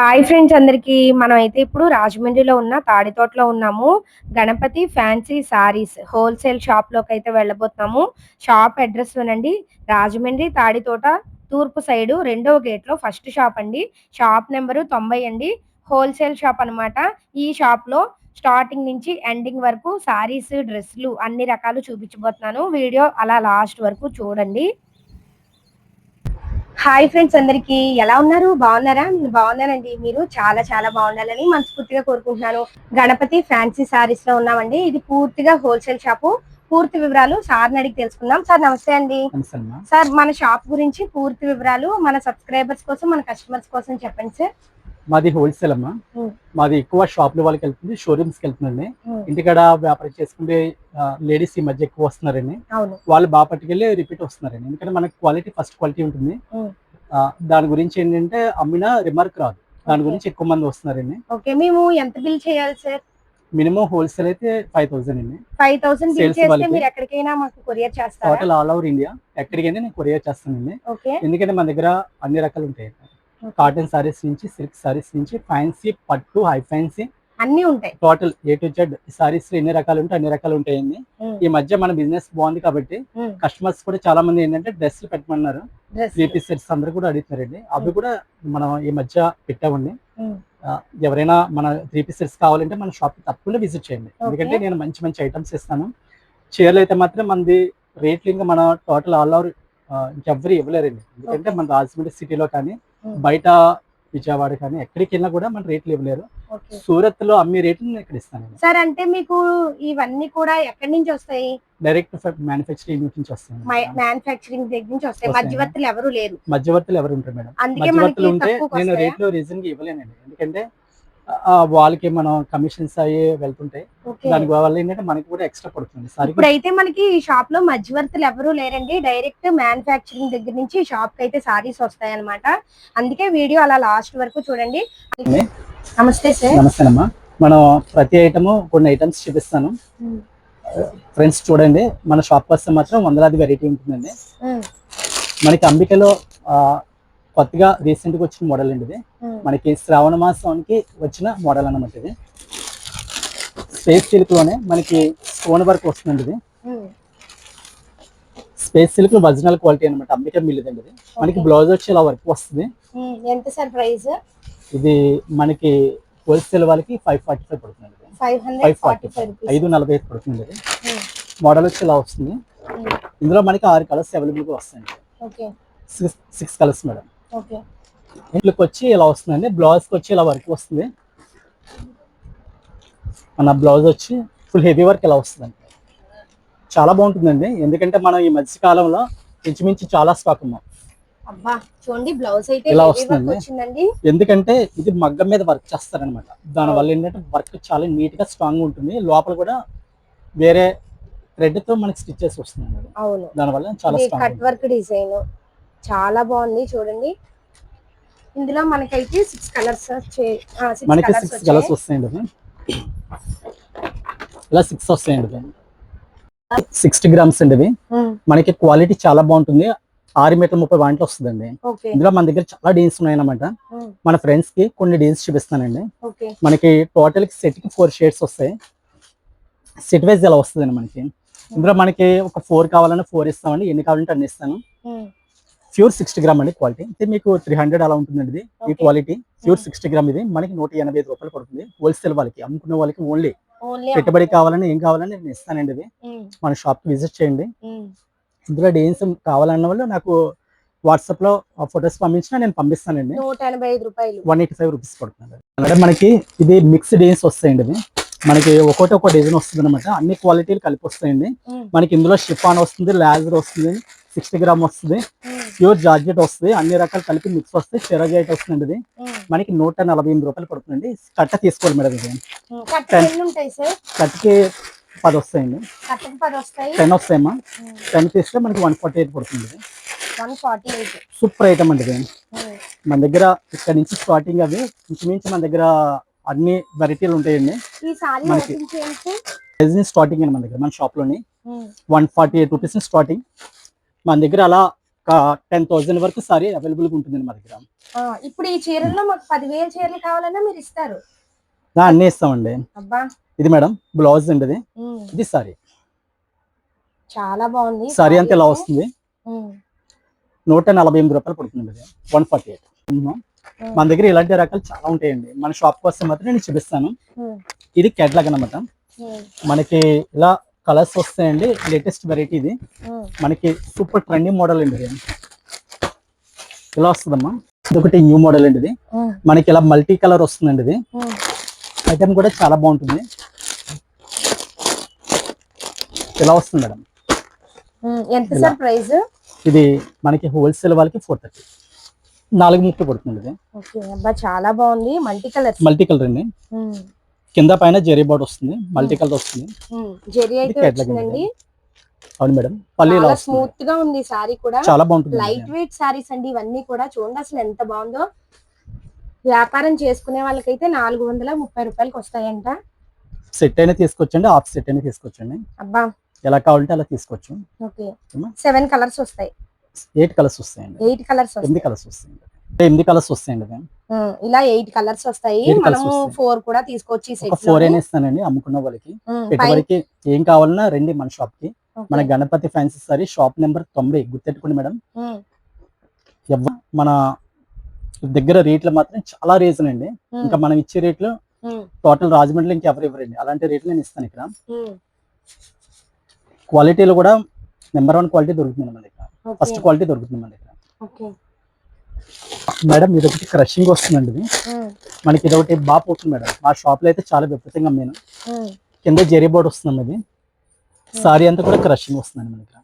Hi friends అందరికి మనమైతే ఇప్పుడు రాజమండ్రిలో ఉన్న తాడితోటలో ఉన్నాము. గణపతి ఫ్యాన్సీ సారీస్ హోల్సేల్ షాప్లోకి అయితే వెళ్ళబోతున్నాము. షాప్ అడ్రస్ వినండి. రాజమండ్రి తాడితోట తూర్పు సైడు 2వ గేట్లో ఫస్ట్ షాప్ అండి. షాప్ నెంబరు 90 అండి. హోల్సేల్ షాప్ అనమాట. ఈ షాప్లో స్టార్టింగ్ నుంచి ఎండింగ్ వరకు సారీస్, డ్రెస్సులు అన్ని రకాలు చూపించబోతున్నాను. వీడియో అలా లాస్ట్ వరకు చూడండి. హాయ్ ఫ్రెండ్స్ అందరికి ఎలా ఉన్నారు? బాగున్నారా? నేను బాగున్నానండి. మీరు చాలా చాలా బాగుండాలని మనస్ఫూర్తిగా కోరుకుంటున్నాను. గణపతి ఫ్యాన్సీ సారీస్ లో ఉన్నామండి. ఇది పూర్తిగా హోల్సేల్ షాపు. పూర్తి వివరాలు సార్ని అడిగి తెలుసుకుందాం. సార్ నమస్తే అండి. సార్ మన షాప్ గురించి పూర్తి వివరాలు మన సబ్స్క్రైబర్స్ కోసం, మన కస్టమర్స్ కోసం చెప్పండి సార్. మాది హోల్సేల్ అమ్మా. మాది ఎక్కువ షాప్ల వాళ్ళకి వెళ్తుంది, షోరూమ్స్ కి వెళ్తుందండి. ఇంటికాడ వ్యాపారం చేసుకుంటే లేడీస్ ఈ మధ్య ఎక్కువ వస్తున్నారండి. వాళ్ళు బాగా పట్టుకెళ్ళి రిపీట్ వస్తున్నారండి. ఎందుకంటే మనకి క్వాలిటీ ఫస్ట్ క్వాలిటీ ఉంటుంది. దాని గురించి ఏంటంటే అమ్మినా రిమార్క్ రాదు. దాని గురించి ఎక్కువ మంది వస్తున్నారండి. ఓకే, మేము ఎంత బిల్ చేయాలి సార్? మినిమం హోల్సేల్ అయితే 5,000 అండి. 5,000 బిల్ చేస్తే మీరు ఎక్కడికైనా మాకు కొరియర్ చేస్తారా? టోటల్ ఆల్ ఓవర్ ఇండియా ఎక్కడికైనా నేను కొరియర్ చేస్తానండి. ఎందుకంటే మన దగ్గర అన్ని రకాలు ఉంటాయి. కాటన్ సారీస్ నుంచి, సిల్క్ సారీస్ నుంచి, ఫ్యాన్సీ, పట్టు, హై ఫ్యాన్సీ అన్ని ఉంటాయి. Total A to Z saris ఎన్ని రకాలు ఉంటాయి అన్ని రకాలు ఉంటాయండి. ఈ మధ్య మన బిజినెస్ బాగుంది కాబట్టి కస్టమర్స్ కూడా చాలా మంది ఏంటంటే డ్రెస్సులు పెట్టమన్నారు. 3 piece సెట్స్ అందరూ కూడా అడుగుతున్నారండి. అవి కూడా మనం ఈ మధ్య పెట్టామండి. ఎవరైనా మన 3 piece సెట్స్ కావాలంటే మన షాప్ తప్పకుండా విజిట్ చేయండి. ఎందుకంటే నేను మంచి మంచి ఐటమ్స్ ఇస్తాను. చీరలు అయితే మాత్రం మనది రేట్లు ఇంకా మన టోటల్ ఆల్ ఓవర్ ఇంకెవ్వరు ఇవ్వలేరండి. ఎందుకంటే మన రాజమండ్రి సిటీలో కానీ బయట విజయవాడ కానీ ఎక్కడికి వెళ్ళినా కూడా మన రేట్లు ఇవ్వలేరు. సూరత్ లో అమ్మే రేట్లు నేను ఇక్కడ ఇస్తాను సార్. అంటే మీకు ఇవన్నీ కూడా ఎక్కడి నుంచి వస్తాయి? డైరెక్ట్ మ్యానుఫ్యాక్చరింగ్ నుంచి వస్తాయి. మ్యానుఫ్యాక్చరింగ్ దగ్గర నుంచి వస్తాయి. మధ్యవర్తులు ఎవరు లేరు. మధ్యవర్తులు ఎవరు ఉంటారు మేడం? మధ్యవర్తులు ఉంటే నేను రేట్లు రీజన్ గా ఇవ్వలేనండి. ఎందుకంటే వాళ్ళకి మనం కమిషన్స్ అయ్యి వెళ్తుంటాయి. దాని వల్ల ఏంటంటే మనకి కూడా ఎక్స్ట్రా పడుతుంది. ఇప్పుడు అయితే మనకి ఈ షాప్ లో మధ్యవర్తులు ఎవరు లేరండి. డైరెక్ట్ మ్యానుఫ్యాక్చరింగ్ దగ్గర నుంచి షాప్ కి అయితే సారీస్ వస్తాయి అనమాట. అందుకే వీడియో అలా లాస్ట్ వరకు చూడండి. నమస్తే సార్. నమస్తే అమ్మా. మనం ప్రతి ఐటమ్ కొన్ని ఐటమ్స్ చూపిస్తాను. ఫ్రెండ్స్ చూడండి, మన షాప్ వస్తే మాత్రం వందలాది వెరైటీ ఉంటుందండి. మనకి అంబికలో కొత్తగా రీసెంట్ గా వచ్చిన మోడల్ అండి ఇది. మనకి శ్రావణ మాసానికి వచ్చిన మోడల్ అన్నమాట. ఇది స్పేస్ సిల్క్ లోనే మనకి స్టోన్ వర్క్ వస్తుంది. ఇది స్పేస్ సిల్క్ ఒరిజినల్ క్వాలిటీ అనమాట. అంబిక మిల్ ఇది. మనకి బ్లౌజ్ వచ్చి ఇలా వర్క్ వస్తుంది. ఎంత సార్ ప్రైస్? ఇది మనకి హోల్సేల్ వాళ్ళకి 545 పడుతుంది. 545 పడుతుంది. మోడల్ వచ్చి ఇలా వస్తుంది. ఇందులో మనకి 6 కలర్స్ అవైలబుల్ గా వస్తాయండి. 6 కలర్స్ మేడం. ఇంట్లోకి వచ్చి ఇలా వస్తుందండి. బ్లౌజ్ కి వచ్చి ఇలా వర్క్ వస్తుంది. మన బ్లౌజ్ వచ్చి ఫుల్ హెవీ వర్క్ ఇలా వస్తుందండి. చాలా బాగుంటుందండి. ఎందుకంటే మనం ఈ మధ్య కాలంలో ఇంచుమించు చాలా స్టాక్ ఉన్నాం. చూడండి, బ్లౌజ్ అయితే ఇలా వస్తుందండి. ఎందుకంటే ఇది మగ్గం మీద వర్క్ చేస్తారనమాట. దాని వల్ల ఏంటంటే వర్క్ చాలా నీట్ గా స్ట్రాంగ్ ఉంటుంది. లోపల కూడా వేరే థ్రెడ్ తో మనకి స్టిచెస్ వస్తుంది. దాని వల్ల చాలా కట్ వర్క్ డిజైన్ చాలా బాగుంది. చూడండి, ఇందులో మనకైతే 6 కలర్స్ మనకి 6 కలర్స్ వస్తాయండి. ఇలా 6 వస్తాయండి. 60 గ్రామ్స్ అండి. ఇవి మనకి క్వాలిటీ చాలా బాగుంటుంది. 6 మీటర్ 30 వాంట్లు వస్తుందండి. ఇందులో మన దగ్గర చాలా డీన్స్ ఉన్నాయన్నమాట. మన ఫ్రెండ్స్ కి కొన్ని డీన్స్ చూపిస్తానండి. మనకి టోటల్ కి సెట్ కి 4 షేడ్స్ వస్తాయి. సెట్ వైజ్ ఇలా వస్తుందండి. మనకి ఇందులో మనకి ఒక 4 కావాలన్నా 4 ఇస్తామండి. ఎన్ని కావాలంటే అన్ని ఇస్తాను. ప్యూర్ 60 గ్రామ్ అండి క్వాలిటీ. అయితే మీకు 300 అలా ఉంటుందండి. ఇది ఈ క్వాలిటీ ప్యూర్ 60 గ్రామ్. ఇది మనకి 185 రూపాయలు పడుతుంది. హోల్సేల్ వాళ్ళకి, అమ్ముకునే వాళ్ళకి ఓన్లీ పెట్టుబడి కావాలని ఏం కావాలని నేను ఇస్తానండి. ఇది మన షాప్ కి విజిట్ చేయండి. ఇందులో డీన్స్ కావాలన్న వాళ్ళు నాకు వాట్సాప్ లో ఫొటోస్ పంపించినా నేను పంపిస్తానండి. 185 రూపాయలు, 185 రూపీస్ పడుతుంది. అంటే మనకి ఇది మిక్స్ డీన్స్ వస్తాయండి. ఇది మనకి ఒక్కొక్క డిజైన్ వస్తుంది అనమాట. అన్ని క్వాలిటీలు కలిపి వస్తాయండి. మనకి ఇందులో షిఫాన్ వస్తుంది, లాజర్ వస్తుంది, 60 గ్రామ్ వస్తుంది, ప్యూర్ జార్జెట్ వస్తుంది. అన్ని రకాలు కలిపి మిక్స్ వస్తాయి. చెరజైట్ వస్తుంది. ఇది మనకి 148 రూపాయలు పడుతుందండి. కట్ట తీసుకోవాలి మేడం. ఇది కట్టకి 10 వస్తాయండి. 10 వస్తాయమ్మా. 10 తీస్తే మనకి 148 పడుతుంది. సూపర్ ఐటమ్ అండి. ఇది మన దగ్గర ఇక్కడ నుంచి స్టార్టింగ్ అవి ఇంచుమించు మన దగ్గర అన్ని వెరైటీలు ఉంటాయండి. మనకి స్టార్టింగ్ అండి మన దగ్గర. మన షాప్ లోని 148 రూపీస్ స్టార్టింగ్. మన దగ్గర అలా ఒక 10,000 వరకు సారీ అవైలబుల్ గా ఉంటుంది మా దగ్గర. ఇప్పుడు ఈ చీరల్లో మాకు 10,000 చీరలు కావాలన్నా మీరు ఇస్తారు? అన్నీ ఇస్తామండి. అబ్బా, ఇది మేడం బ్లౌజ్ అండి, ఇది సారీ. చాలా బాగుంది. సారీ అంతా ఇలా వస్తుంది. 148 రూపాయలు పడుతుంది. 148. మన దగ్గర ఇలాంటి రకాలు చాలా ఉంటాయండి. మన షాప్ కోసం మాత్రం నేను చూపిస్తాను. ఇది కేటలాగ్ అన్నమాట. మనకి ఇలా కలర్స్ వస్తాయండి. లేటెస్ట్ వెరైటీ ఇది. మనకి సూపర్ ట్రెండింగ్ మోడల్ అండి. ఇలా వస్తుందమ్మా. ఇది ఒకటి న్యూ మోడల్ అండి. ఇది మనకి ఇలా మల్టీ కలర్ వస్తుందండి. ఇది ఐటమ్ కూడా చాలా బాగుంటుంది. ఇలా వస్తుంది మేడం. ఎంత సార్ ప్రైస్? ఇది మనకి హోల్సేల్ వాళ్ళకి 430, 430 పడుతుంది. ఇది అబ్బా, చాలా బాగుంది. మల్టీ కలర్ అండి. కింద పైన జెరీ బోర్డ్ వస్తుంది, మల్టీ కలర్ వస్తుంది. జెరీ అయితే వచ్చిందండి. అవును మేడం. పల్లి ఇలా స్మూత్ గా ఉంది. సారీ కూడా చాలా బాగుంటుంది. లైట్ వెయిట్ సారీస్ అండి ఇవన్నీ కూడా. చూడండి అసలు ఎంత బాగుందో. వ్యాపారం చేసుకునే వాళ్ళకైతే 430 రూపాయలకి వస్తాయంట. సెట్ అయినా తీసుకోవచ్చండి, హాఫ్ సెట్ అయినా తీసుకోవచ్చండి. అబ్బా, ఎలా కావాలంటే అలా తీసుకోవచ్చు. ఓకే. 7 కలర్స్ వస్తాయి. 8 కలర్స్ వస్తాయండి. 8 కలర్స్ వస్తాయి. 8 కలర్స్ వస్తాయండి. 8 కలర్స్ వస్తాయండి. ఇలా 8 కలర్స్ వస్తాయి. మనము 4 కూడా తీసుకోవచ్చు. 4 అయినా ఇస్తానండి అమ్ముకున్న వాళ్ళకి. పెట్టుబడికి ఏం కావాలన్నా రండి మన షాప్ కి. మన Ganapathi fancy sari shop number 90 గుర్తెట్టుకోండి మేడం. మన దగ్గర రేట్లు మాత్రం చాలా రీజన్ అండి. ఇంకా మనం ఇచ్చే రేట్లు టోటల్ రాజమండ్రిలో ఇంకెవరు ఇవ్వరండి. అలాంటి రేట్లు నేను ఇస్తాను ఇక్కడ. క్వాలిటీలో కూడా నెంబర్ 1 క్వాలిటీ దొరుకుతుంది మన దగ్గర. ఫస్ట్ క్వాలిటీ దొరుకుతుంది మన దగ్గర. మేడం ఇది ఒకటి క్రషింగ్ వస్తుందండి. ఇది మనకి ఇది ఒకటి బాగా పోతుంది మేడం. మా షాప్ లో అయితే చాలా విపరీతంగా అమ్మాను. కింద జెరీ బోర్డ్ వస్తుంది. ఇది సారీ అంతా కూడా క్రషింగ్ వస్తుందండి మన దగ్గర.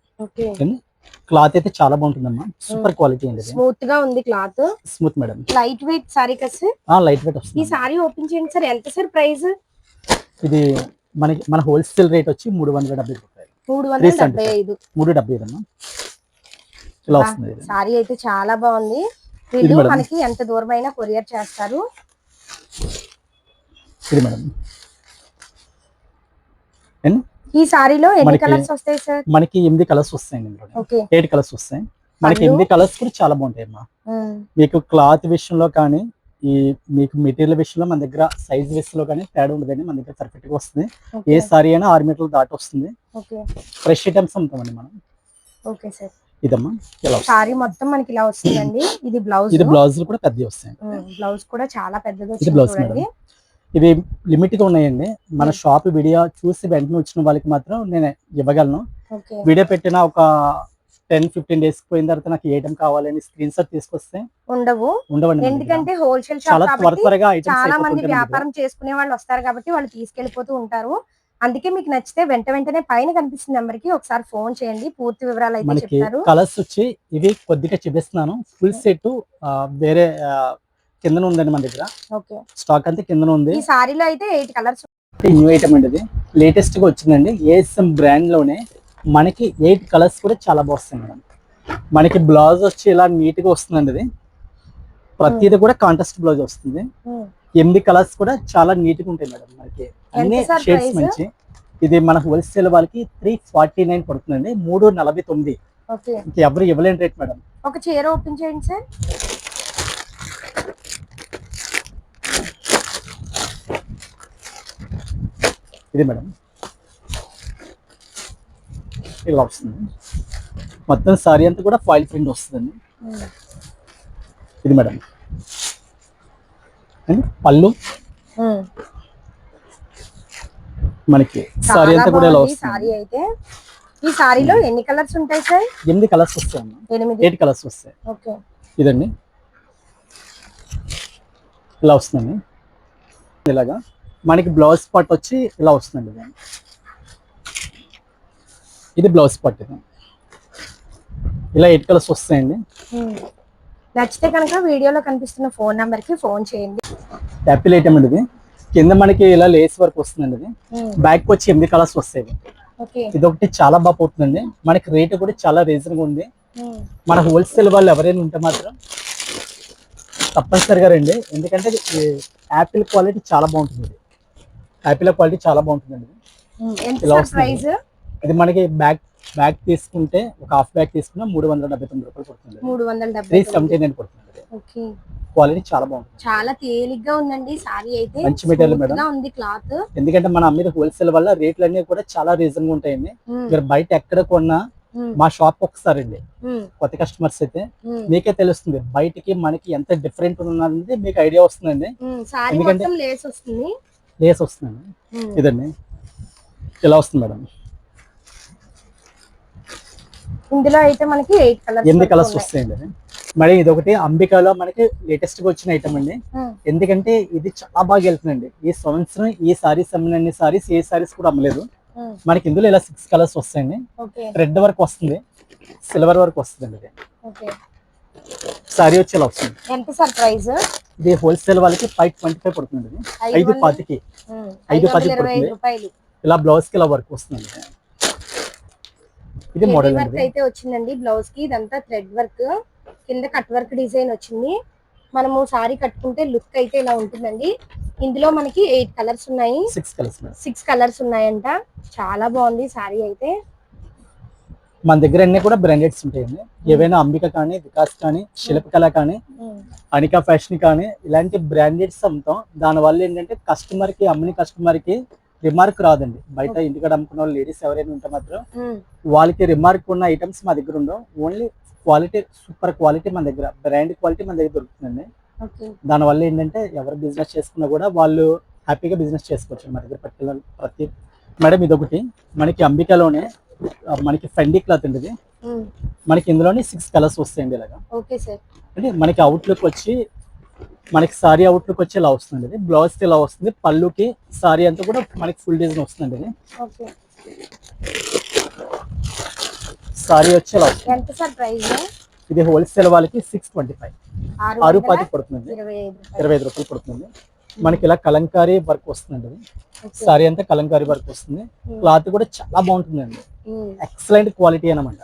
క్లాత్ అయితే చాలా బాగుంటుందమ్మా. సూపర్ క్వాలిటీ అండి. స్మూత్ గా ఉంది cloth. Smooth madam. Light weight sorry కస్. లైట్ వెయిట్ వస్తుంది. ఈ సారీ ఓపెన్ చేయండి సార్. ఎంత సార్ ప్రైస్? ఇది మన హోల్సేల్ రేట్ వచ్చి 370 రూపాయలు. 375. 375 అమ్మా. ఇలా వస్తుంది. సారీ అయితే చాలా బాగుంది. వీళ్ళు మనకి ఎంత దూరమైనా కొరియర్ చేస్తారు. ఇది మేడం. ఈ సారీలో ఎన్ని కలర్స్ వస్తాయి సార్? మనకి 8 కలర్స్ వస్తాయండి. 8 కలర్స్ వస్తాయి. మనకి 8 కలర్స్ కూడా చాలా బాగుంటాయి అమ్మా. మీకు క్లాత్ విషయంలో కానీ మీకు మెటీరియల్ విషయంలో మన దగ్గర సైజ్ విషయంలో కానీ తేడా ఉండదండి. మన దగ్గర పర్ఫెక్ట్ గా వస్తుంది. ఏ సారీ అయినా 6 మీటర్లు దాటి వస్తుంది. ఫ్రెష్ ఐటమ్స్ అమ్ముతామండి మనం. Okay sir. ఇదమ్మా ఇలా సారీ మొత్తం మనకి ఇలా వస్తుందండి. ఇది బ్లౌజ్. ఇది బ్లౌజ్ కూడా పెద్దవి వస్తాయి. బ్లౌజ్ కూడా చాలా పెద్దది వచ్చింది. Blouse madam. ఇవి లిమిట్ గా ఉన్నాయండి. మన షాప్ వీడియో చూసి వెంటనే వచ్చిన వాళ్ళకి మాత్రం నేను ఇవ్వగలను. వీడియో పెట్టిన ఒక 10-15 డేస్ పోయిన తర్వాత నాకు ఏ ఐటమ్ కావాలని స్క్రీన్ షాట్ తీసుకొస్తే ఉండవండి. ఎందుకంటే హోల్సేల్ షాప్ చాలా మంది వ్యాపారం చేసుకునే వాళ్ళు వస్తారు కాబట్టి వాళ్ళు తీసుకెళ్లిపోతూ ఉంటారు. అందుకే మీకు నచ్చితే వెంటనే పైన కనిపిస్తున్న నెంబర్ కి ఒకసారి ఫోన్ చేయండి. పూర్తి వివరాలు అయితే చెప్తారు. కలర్స్ వచ్చి ఇవి కొద్దిగా చూపిస్తున్నాను. ఫుల్ సెట్ వేరే కింద ఉందండి మన దగ్గర. స్టాక్ అంతా కింద ఉంది. ఈ సారీలో అయితే 8 కలర్స్. న్యూ ఐటమ్ అండి. ఇది లేటెస్ట్ గా వచ్చిందండి. ఏఎస్ఎం బ్రాండ్ లోనే మనకి 8 కలర్స్ కూడా చాలా బాగుస్తాయి మేడం. మనకి బ్లౌజ్ వచ్చి ఇలా నీట్ గా వస్తుందండి. ఇది ప్రతిది కూడా కాంట్రాస్ట్ బ్లౌజ్ వస్తుంది. 8 కలర్స్ కూడా చాలా నీట్ గా ఉంటాయి మేడం. మనకి అన్ని షేడ్స్ మంచి. ఇది మన హోల్సేల్ వాళ్ళకి 349 పడుతుందండి. 349. ఎవరు ఇవ్వలేని రేట్ మేడం. ఒక చీర ఓపెన్ చేయండి సార్. ఇది మేడం ఇలా వస్తుంది. మొత్తం సారీ అంతా కూడా ఫాయిల్ ప్రింట్ వస్తుందండి. ఇది మేడం పళ్ళు. మనకి సారీ అంతా కూడా ఇలా వస్తుంది. సారీ అయితే ఈ సారీలో ఎన్ని కలర్స్ ఉంటాయి సార్? 8 కలర్స్ వస్తాయమ్మా. 8 కలర్స్ వస్తాయి. ఓకే. ఇదండి ఇలా వస్తుందండి. ఇలాగా మనకి బ్లౌజ్ పార్ట్ వచ్చి ఇలా వస్తుందండి. ఇది బ్లౌజ్ పార్ట్. ఇది ఇలా 8 కలర్స్ వస్తాయండి. నచ్చితే కనుక వీడియోలో కనిపిస్తున్న ఫోన్ నంబర్ కి ఫోన్ చేయండి. యాపిల్ ఐటమ్ అండి. ఇది కింద మనకి ఇలా లేస్ వర్క్ వస్తుందండి. ఇది బ్యాక్ వచ్చి 8 కలర్స్ వస్తాయి. ఇది ఒకటి చాలా బాగా పోతుందండి. మనకి రేట్ కూడా చాలా రీజనబుల్ ఉంది. మన హోల్సేల్ వాళ్ళు ఎవరైనా ఉంటే మాత్రం తప్పనిసరిగా రండి. ఎందుకంటే యాపిల్ క్వాలిటీ చాలా బాగుంటుంది. యాపిల్ క్వాలిటీ చాలా బాగుంటుందండి. ఇది మనకి బ్యాక్ బ్యాగ్ తీసుకుంటే ఒక హాఫ్ బ్యాగ్ తీసుకున్నా 379 రూపాయలు పడుతుంది. 379 పడుతుంది. ఓకే. క్వాలిటీ చాలా బాగుంటుంది. చాలా తేలిగ్గా ఉందండి సారీ అయితే. మంచి మెటీరియల్ మేడం. ఉంది క్లాత్. ఎందుకంటే మన అమ్మేది హోల్సేల్ వల్ల రేట్లు అన్ని కూడా చాలా రీజనబుల్ ఉంటాయండి. మీరు బయట ఎక్కడ కొన్నా మా షాప్ ఒకసారి అండి, కొత్త కస్టమర్స్ అయితే మీకే తెలుస్తుంది బయటికి మనకి ఎంత డిఫరెంట్ ఉన్నది మీకు ఐడియా వస్తుందండి. ఎందుకంటే లేస్ వస్తుందండి. ఇదండి ఇలా వస్తుంది మేడం. ఇందులో అయితే మనకి 8 కలర్స్ వస్తాయండి. మరి ఇది ఒకటి అంబికాలో మనకి లేటెస్ట్ గా వచ్చిన ఐటమ్ అండి. ఎందుకంటే ఇది చాలా బాగా వెళ్తుందండి. ఈ సంవత్సరం ఈ సారీస్ అమ్మిన సారీస్ ఏ సారీస్ కూడా అమ్మలేదు. మనకి ఇందులో ఇలా 6 కలర్స్ వస్తాయండి. రెడ్ వర్క్ వస్తుంది, సిల్వర్ వర్క్ వస్తుంది. సారీ వచ్చి ఇలా వస్తుంది. ఎంత సార్ ప్రైస్? ఇది హోల్సేల్ వాళ్ళకి 525 పడుతుంది. 520 పడుతుంది. ఇలా బ్లౌజ్ కి ఇలా వర్క్ వస్తుంది. ఇది మోడల్ వర్క్ అయితే వచ్చిందండి. బ్లౌజ్ కి ఇదంతా థ్రెడ్ వర్క్, కింద కట్ వర్క్ డిజైన్ వచ్చింది. మనము సారీ కట్టుకుంటే లుక్ అయితే ఇలా ఉంటుందండి. ఇందులో మనకి 8 కలర్స్ ఉన్నాయి. 6 కలర్స్ ఉన్నాయంట. చాలా బాగుంది సారీ అయితే. మన దగ్గర అన్ని కూడా బ్రాండెడ్స్ ఉంటాయండి. ఏవైనా అంబిక కానీ, వికాస్ కానీ, శిల్పకళ కానీ, అనికా ఫ్యాషన్ కానీ ఇలాంటి బ్రాండెడ్స్ అమ్ముతాం. దానివల్ల ఏంటంటే కస్టమర్ కి, అమ్మిన కస్టమర్ కి రిమార్క్ రాదండి. బయట ఇంటికాడ అమ్ముకున్న లేడీస్ ఎవరైనా ఉంటే మాత్రం వాళ్ళకి రిమార్క్ ఉన్న ఐటమ్స్ మా దగ్గర ఉండవు. ఓన్లీ క్వాలిటీ, సూపర్ క్వాలిటీ మన దగ్గర, బ్రాండ్ క్వాలిటీ మన దగ్గర దొరుకుతుందండి. దానివల్ల ఏంటంటే ఎవరు బిజినెస్ చేసుకున్నా కూడా వాళ్ళు హ్యాపీగా బిజినెస్ చేసుకోవచ్చు మన దగ్గర. ప్రతి మేడం ఇదొకటి మనకి అంబికాలోనే మనకి ఫెండీ క్లాత్ ఉండేది. మనకి ఇందులోనే 6 కలర్స్ వస్తాయండి. ఇలాగా అంటే మనకి అవుట్లుక్ వచ్చి, మనకి సారీ అవుట్లుక్ వచ్చి ఇలా వస్తుంది. బ్లౌజ్ ఇలా వస్తుంది. పళ్ళుకి సారీ అంతా కూడా మనకి ఫుల్ డిజైన్ వస్తుందండి. సారీ వచ్చి ఇలా వస్తుంది. ఎంత సార్ ప్రైస్? ఇది హోల్సేల్ వాళ్ళకి 625 6 పడుతుంది. 25 రూపాయలు పడుతుంది. మనకి ఇలా కలంకారీ వర్క్ వస్తుందండి. సారీ అంతా కలంకారీ వర్క్ వస్తుంది. క్లాత్ కూడా చాలా బాగుంటుందండి. ఎక్సలెంట్ క్వాలిటీ అనమాట.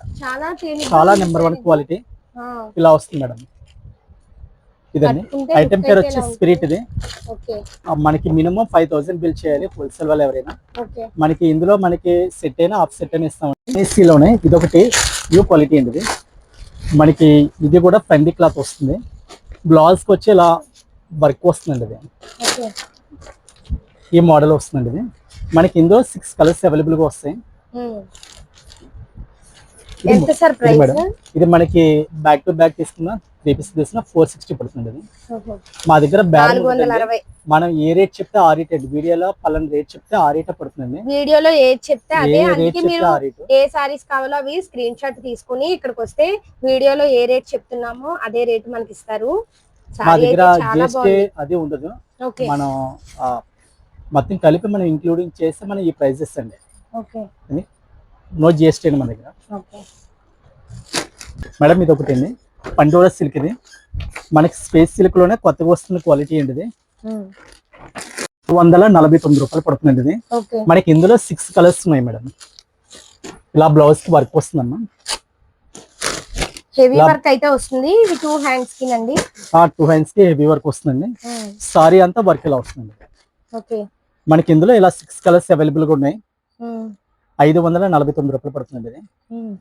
చాలా నెంబర్ 1 క్వాలిటీ. ఇలా వస్తుంది మేడం. ఇదండి ఐటమ్ పేరు వచ్చి స్పిరిట్. ఇది మనకి మినిమం 5000 బిల్ చేయాలి హోల్సేల్ వాళ్ళు ఎవరైనా. మనకి ఇందులో మనకి సెట్ అయినా హాఫ్ సెట్ అయినా ఇస్తాం. ఏసీలోనే ఇదొకటి న్యూ క్వాలిటీ అండి. ఇది మనకి ఇది కూడా ఫెండీ క్లాత్ వస్తుంది. బ్లౌజ్ కి వచ్చి ఇలా వర్క్ వస్తుందండి. ఇది ఈ మోడల్ వస్తుందండి. ఇది మనకి ఇందులో 6 కలర్స్ అవైలబుల్ గా వస్తాయి. మేడం ఇది మనకి బ్యాక్ టు బ్యాక్ తీసుకున్నా 3 పీస్ తీసుకున్నా 460 పడుతుంది. మా దగ్గర మనం ఏ రేట్ చెప్తే ఆ రేట్ అండి. వీడియోలో పలానా రేట్ చెప్తే ఆ రేట్ పడుతుంది. వీడియోలో ఏది చెప్తే అదే. అందుకే మీరు ఏ సారీస్ కావాలో అవి స్క్రీన్ షాట్ తీసుకుని ఇక్కడికి వస్తే వీడియోలో ఏ రేట్ చెప్తున్నామో అదే రేట్ మనకి ఇస్తారు. మా దగ్గర జిఎస్టీ అది ఉండదు. మనం మొత్తం కలిపి మనం ఇంక్లూడింగ్ చేస్తే మనం ఈ ప్రైజెస్ అండి. నో జిఎస్టీ అండి మన దగ్గర. మేడం ఇది ఒకటి అండి పండోరా సిల్క్. ఇది మనకి స్పేస్ సిల్క్ లోనే కొత్తగా వస్తున్న క్వాలిటీ అండి. ఇది 249 రూపాయలు పడుతుందండి. ఇది మనకి ఇందులో 6 కలర్స్ ఉన్నాయి మేడం. ఇలా బ్లౌజ్ కి వర్క్ వస్తుందమ్మా. హెవీ వర్క్ అయితే వస్తుంది. ఇది 2 హ్యాండ్స్ కి అండి. 2 హ్యాండ్స్ కి హెవీ వర్క్ వస్తుందండి. సారీ అంతా వర్క్ ఇలా వస్తుంది. మనకి ఇందులో ఇలా 6 కలర్స్ అవైలబుల్ గా ఉన్నాయి. 549 రూపాయలు పడుతుంది. ఇది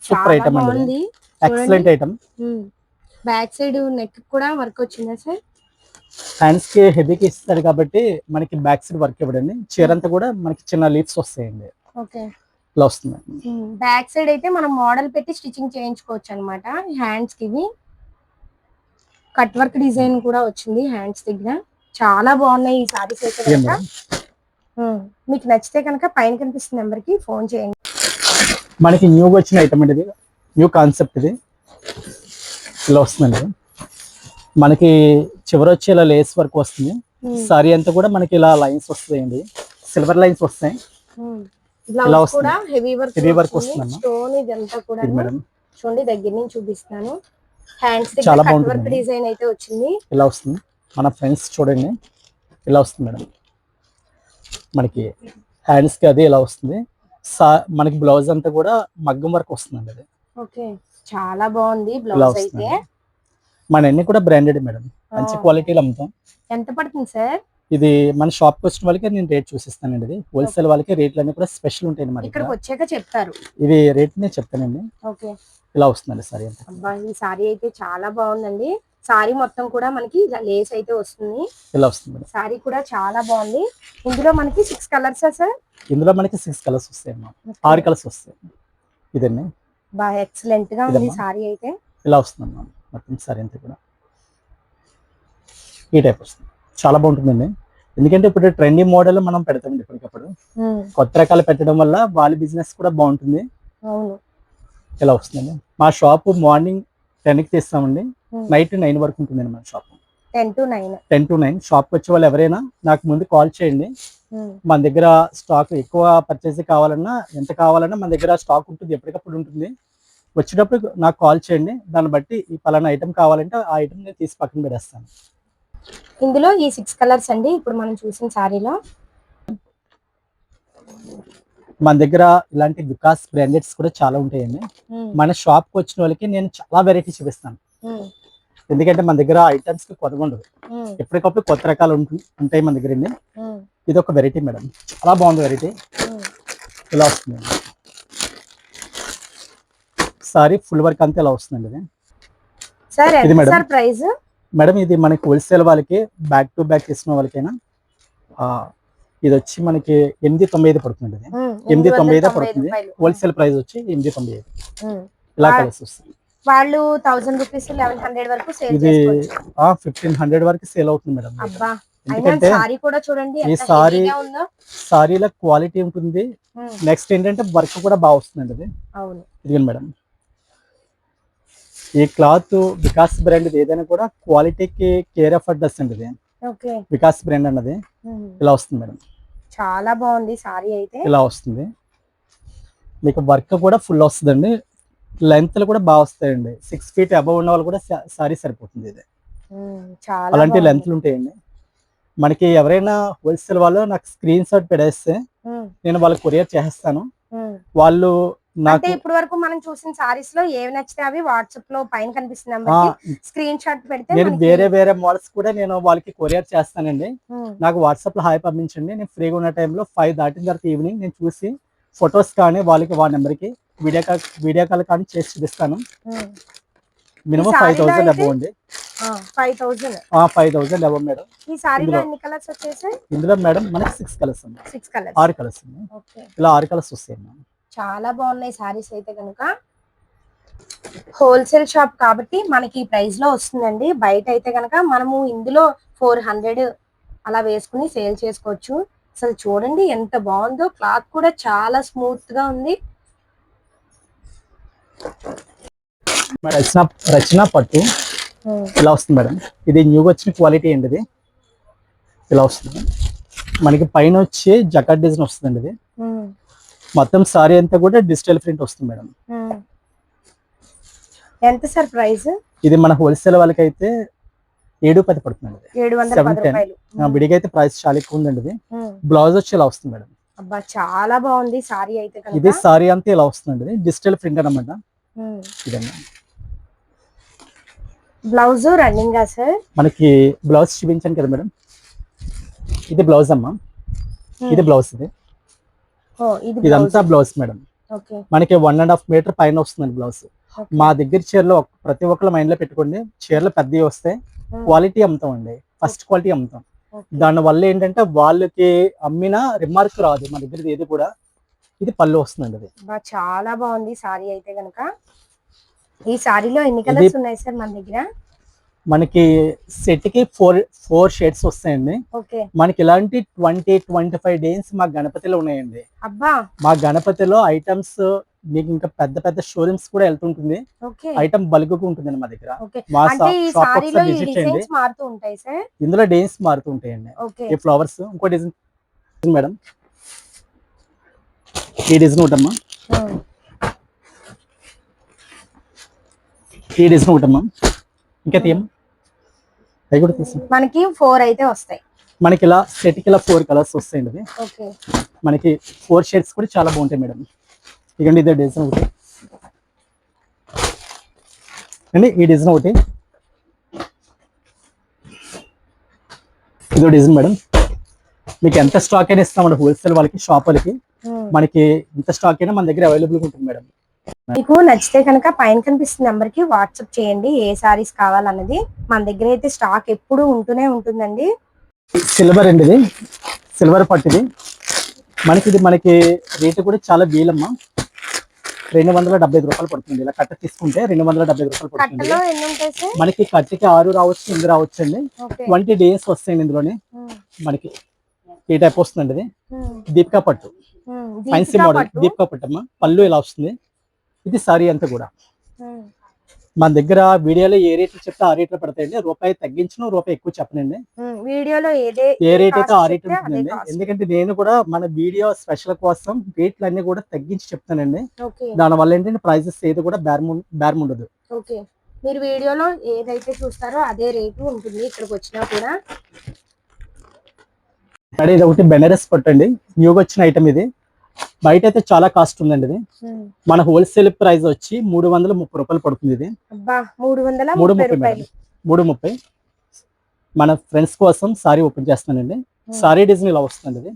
సూపర్ ఐటమ్ అండి. Excellent item. Back side neck కూడా వర్క్ వచ్చిందా సార్? హ్యాండ్స్ కి హెవీకి ఇస్తాడు కాబట్టి మనకి బ్యాక్ సైడ్ వర్క్ ఇవ్వడండి. చీర అంతా కూడా మనకి చిన్న లీవ్స్ వస్తాయండి. ఇలా వస్తుంది. బ్యాక్ సైడ్ అయితే మనం మోడల్ పెట్టి స్టిచ్చింగ్ చేయించుకోవచ్చు అనమాట. హ్యాండ్స్ కి కట్ వర్క్ డిజైన్ కూడా వచ్చింది హ్యాండ్స్ దగ్గర. చాలా బాగున్నాయి ఈ సారీస్ అయితే. మీకు నచ్చితే కనుక పైన కనిపిస్తున్న నెంబర్ కి ఫోన్ చేయండి. మనకి న్యూగా వచ్చిన ఐటమ్ అండి. ఇది న్యూ కాన్సెప్ట్. ఇది ఇలా వస్తుందండి. మనకి చివరి వచ్చి ఇలా లేస్ వర్క్ వస్తుంది. సారీ అంతా కూడా మనకి ఇలా లైన్స్ వస్తాయండి. సిల్వర్ లైన్స్ వస్తాయి. ఇలా వస్తుంది. హెవీ వర్క్ వస్తుంది. చూడండి దగ్గర నుంచి చూపిస్తాను. హ్యాండ్స్ చాలా బాగుంటుంది. డిజైన్ అయితే వచ్చింది. ఇలా వస్తుంది. మన ఫ్రెండ్స్ చూడండి ఇలా వస్తుంది మేడం. మనకి హ్యాండ్స్ కి అది ఇలా వస్తుంది. మనకి బ్లౌజ్ అంతా కూడా మగ్గం వర్క్ వస్తుందండి. అది చాలా బాగుంది బ్లౌజ్ అయితే. మన అన్ని కూడా బ్రాండెడ్ మేడం. మంచి క్వాలిటీలో అమ్ముతాం. ఎంత పడుతుంది సార్? ఇది మన షాప్కి వచ్చిన వాళ్ళకి నేను రేట్ చూసిస్తానండి. ఇది హోల్సేల్ వాళ్ళకి రేట్లు అన్ని కూడా స్పెషల్ ఉంటాయండి మరి ఇక్కడికి వచ్చాక చెప్తారు. ఇవి రేట్ నేను చెప్తానండి. ఓకే, ఇలా వస్తుందండి సారీ అంతా. అబ్బా ఈ సారీ అయితే చాలా బాగుందండి. సారీ మొత్తం కూడా మనకి ఇలా లేస్ అయితే వస్తుంది. ఇలా వస్తుంది. సారీ కూడా చాలా బాగుంది. ఇందులో మనకి 6 కలర్స్ సార్. ఇందులో మనకి 6 కలర్స్ వస్తాయమ్మా, 6 కలర్స్ వస్తాయి. ఇదండి బాగా ఎక్సలెంట్ గా ఉంది సారీ అయితే. ఇలా వస్తుందమ్మా మొత్తం సారీ అంతా కూడా ఈ టైప్ వస్తుంది. చాలా బాగుంటుందండి. ఎందుకంటే ఇప్పుడు ట్రెండింగ్ మోడల్ మనం పెడతామండి ఇప్పటికప్పుడు. కొత్త రకాలు పెట్టడం వల్ల వాళ్ళ బిజినెస్ కూడా బాగుంటుంది. అవును, ఇలా వస్తుందండి. మా షాప్ మార్నింగ్ 10కి తీస్తామండి, నైట్ 9 వరకు ఉంటుందండి మన షాప్. 10 to 9 షాప్కి వచ్చే వాళ్ళు ఎవరైనా నాకు ముందు కాల్ చేయండి. మన దగ్గర స్టాక్ ఎక్కువ పర్చేస్ కావాలన్నా ఎంత కావాలన్నా మన దగ్గర స్టాక్ ఉంటుంది, ఎప్పటికప్పుడు ఉంటుంది. వచ్చేటప్పుడు నాకు కాల్ చేయండి. దాన్ని బట్టి ఈ పలానా ఐటమ్ కావాలంటే ఆ ఐటమ్ నేను తీసి పక్కన పెడేస్తాను. ఇందులో ఈ 6 కలర్స్ అండి ఇప్పుడు మనం చూసిన సారీలో. మన దగ్గర ఇలాంటి వికాస్ బ్రాండెడ్స్ కూడా చాలా ఉంటాయండి. మన షాప్కి వచ్చిన వాళ్ళకి నేను చాలా వెరైటీ చూపిస్తాను. ఎందుకంటే మన దగ్గర ఐటమ్స్ కి కొత్తగా ఉండదు, ఎప్పటికప్పుడు కొత్త రకాలు ఉంటాయి మన దగ్గర. ఇది ఒక వెరైటీ మేడం, చాలా బాగుంది వెరైటీ. ఇలా వస్తుంది సారీ, ఫుల్ వర్క్ అంతా ఇలా వస్తుందండి. ఇది మేడం ప్రైస్ మేడం, ఇది మనకి హోల్సేల్ వాళ్ళకి బ్యాక్ టు బ్యాక్ తీసుకున్న వాళ్ళకైనా ఇది వచ్చి మనకి 895 పడుతుంది. 895 పడుతుంది. హోల్సేల్ ప్రైస్ వచ్చి 895. ఇలా కలర్స్ వస్తుంది. వాళ్ళు 1000 రూపీస్ 1100 వరకు సేల్ ఇది చేసుకోవచ్చు. 1500 వరకు సేల్ అవుతుంది మేడం. అబ్బా, ఎందుకంటే సారీ కూడా చూడండి ఈ ఎంత హెవీగా ఉందో. సారీల క్వాలిటీ ఉంటుంది. నెక్స్ట్ ఏంటంటే వర్క్ కూడా బాగా వస్తుందండి అది. అవును, ఇదిగోండి మేడం, ఈ క్లాత్ వికాస్ బ్రాండ్ ఏదైనా కూడా క్వాలిటీకి కేర్ ఆఫ్ అడ్రస్ అండి ఇది. ఓకే, వికాస్ బ్రాండ్ అన్నది ఇలా వస్తుంది మేడం. చాలా బాగుంది సారీ అయితే. ఇలా వస్తుంది మీకు, వర్క్ కూడా ఫుల్ వస్తుందండి. లెంత్లు కూడా బాగా వస్తాయండి. 6 feet అబవ్ ఉన్న వాళ్ళు కూడా సారీ సరిపోతుంది. ఇది చాలా అలాంటి లెంత్లు ఉంటాయండి. మనకి ఎవరైనా హోల్సేల్ వాళ్ళు నాకు స్క్రీన్ షాట్ పెడేస్తే నేను వాళ్ళకి కొరియర్ చేస్తాను. వాళ్ళు అంటే ఇప్పటి వరకు మనం చూసిన సారీస్ లో ఏవి నచ్చితే అవి వాట్సాప్ లో పైన కనిపిస్తున్న నంబర్కి స్క్రీన్ షాట్ పెడితే నేను వేరే మోడల్స్ కూడా నేను వాళ్ళకి కొరియర్ చేస్తానండి. నాకు వాట్సాప్ లో హాయ్ పంపించండి. నేను ఫ్రీగా ఉన్న టైంలో 5 దాటిన తర్వాత ఈవినింగ్ నేను చూసి ఫొటోస్ కానీ వాళ్ళకి వాళ్ళ నెంబర్కి వీడియో కాల్ కానీ చేసి చూపిస్తాను. మినిమం 5000 అబౌవ్ అండి. 5000 అబౌవ్ మేడం. ఈ సారీలో ఎన్ని కలర్స్ వచ్చేసాయి? ఇందులో మేడం మనకి 6 కలర్స్ ఉన్నాయి. 6 కలర్స్ ఉన్నాయి. ఇలా 6 కలర్స్ వస్తాయి. చాలా బాగున్నాయి సారీస్ అయితే కనుక. హోల్సేల్ షాప్ కాబట్టి మనకి ఈ ప్రైస్ లో వస్తుందండి. బయట అయితే కనుక మనము ఇందులో 400 అలా వేసుకుని సేల్ చేసుకోవచ్చు. అసలు చూడండి ఎంత బాగుందో, క్లాత్ కూడా చాలా స్మూత్ గా ఉంది. రచన పట్టు ఇలా వస్తుంది మేడం. ఇది న్యూగా వచ్చిన క్వాలిటీ అండి. ఇది ఇలా వస్తుంది మనకి. పైన వచ్చి జకాట్ డిజైన్ వస్తుందండి. ఇది మొత్తం సారీ అంతా కూడా డిజిటల్ ప్రింట్ వస్తుంది మేడం. ఎంత సార్ ప్రైస్? ఇది మన హోల్సేల్ వాళ్ళకి అయితే 710 పడుతుందండి. 710. విడిగా అయితే ప్రైస్ చాలా ఎక్కువ ఉందండి. ఇది బ్లౌజ్ వచ్చి ఇలా వస్తుంది మేడం. అబ్బా, చాలా బాగుంది సారీ అయితే కనుక. ఇది సారీ అంతా ఇలా వస్తుందండి. ఇది డిజిటల్ ప్రింట్ అన్నమాట. ఇదన్నా బ్లౌజ్ రన్నింగ్ సార్. మనకి బ్లౌజ్ చూపించాను కదా మేడం, ఇది బ్లౌజ్ అమ్మా. ఇది బ్లౌజ్. ఇదంతా బ్లౌజ్ మేడం. మనకి 1.5 మీటర్ పైన వస్తుందండి బ్లౌజ్. మా దగ్గర చీరలో ప్రతి ఒక్కరు మైండ్ లో పెట్టుకోండి, చీరలు పెద్దవి వస్తే క్వాలిటీ అమ్ముతాం అండి, ఫస్ట్ క్వాలిటీ అమ్ముతాం. దాని వల్ల ఏంటంటే వాళ్ళకి అమ్మిన రిమార్క్ రాదు మా దగ్గర ఏది కూడా. ఇది పళ్ళు వస్తుందండి. అది చాలా బాగుంది సారీ అయితే కనుక. ఈ సారీలో ఎన్ని కలర్స్ ఉన్నాయి సార్ మన దగ్గర? మనకి సెట్ కి 4 షేడ్స్ వస్తాయండి. మనకి ఇలాంటి 20-25 డేస్ మా గణపతిలో ఉన్నాయండి. అబ్బా, మా గణపతిలో ఐటమ్స్ మీకు ఇంకా పెద్ద పెద్ద షోరూమ్స్ కూడా వెళ్తుంటుంది. ఐటమ్ బల్క్ ఉంటుంది మా దగ్గర. మా షాప్ విజిట్ చేయండి. ఇందులో డిజైన్స్ మారుతూ ఉంటాయండి. ఈ ఫ్లవర్స్ ఇంకో డిజైన్ మేడం. ఈ డిజైన్ ఒకటమ్మా, ఈ డిజైన్ ఒకటమ్మా. ఇంకా తీయమ్మా, అవి కూడా తీసాం. మనకి 4 అయితే వస్తాయి. మనకి ఇలా సెట్ కి ఇలా 4 కలర్స్ వస్తాయండి. మనకి 4 షేడ్స్ కూడా చాలా బాగుంటాయి మేడం. ఇదండి ఇదే డిజైన్ ఒకటి అండి. ఈ డిజైన్ ఒకటి, ఇదో డిజైన్ మేడం. మీకు ఎంత స్టాక్ అయినా ఇస్తామండి, హోల్సేల్ వాళ్ళకి, షాప్ వాళ్ళకి మనకి ఎంత స్టాక్ అయినా మన దగ్గర అవైలబుల్ ఉంటుంది మేడం. మీకు నచ్చితే కనుక పైన కనిపిస్తున్న నెంబర్ కి వాట్సాప్ చేయండి ఏ సారీస్ కావాలన్నది. మన దగ్గర అయితే స్టాక్ ఎప్పుడు ఉంటూనే ఉంటుందండి. సిల్వర్ అండి, ఇది సిల్వర్ పట్టుది. మనకి రేటు కూడా చాలా వీలమ్మా, 275 రూపాయలు పడుతుంది. ఇలా కట్ట తీసుకుంటే 275 రూపాయలు పడుతుంది. మనకి కట్టకి 6 రావచ్చు, 8 రావచ్చు అండి. 20 డేస్ వస్తాయండి ఇందులోనే. మనకి ఈ టైప్ వస్తుందండి, ఇది దీపికా పట్టు, ఫ్యాన్సీ మోడల్ దీపికా పట్టు అమ్మా. పళ్ళు ఇలా వస్తుంది. ఇది సారీ అంతా కూడా మన దగ్గర వీడియోలో ఏ రేట్లు చెప్తే ఆ రేట్లో పడతాయండి. రూపాయి తగ్గించను, రూపాయి ఎక్కువ చెప్పనండి. వీడియోలో ఏ రేట్ అయితే ఆ రేట్ ఉంటుందండి. ఎందుకంటే నేను కూడా మన వీడియో స్పెషల్ కోసం రేట్లు అన్ని కూడా తగ్గించి చెప్తానండి. దాని వల్ల ఏంటంటే ప్రైజెస్ ఏది కూడా బేరం ఉండదు. మీరు వీడియోలో ఏదైతే చూస్తారో అదే రేటు ఉంటుంది ఇక్కడికి వచ్చినా కూడా. ఇది ఒకటి బెనారస్ పట్టు అండి, న్యూగా వచ్చిన ఐటమ్. ఇది బయట అయితే చాలా కాస్ట్ ఉందండి. ఇది మన హోల్సేల్ ప్రైస్ వచ్చి 330 రూపాయలు పడుతుంది. ఇది 330. మన ఫ్రెండ్స్ కోసం సారీ ఓపెన్ చేస్తానండి. సారీ డిజైన్ ఇలా వస్తుంది. ఇది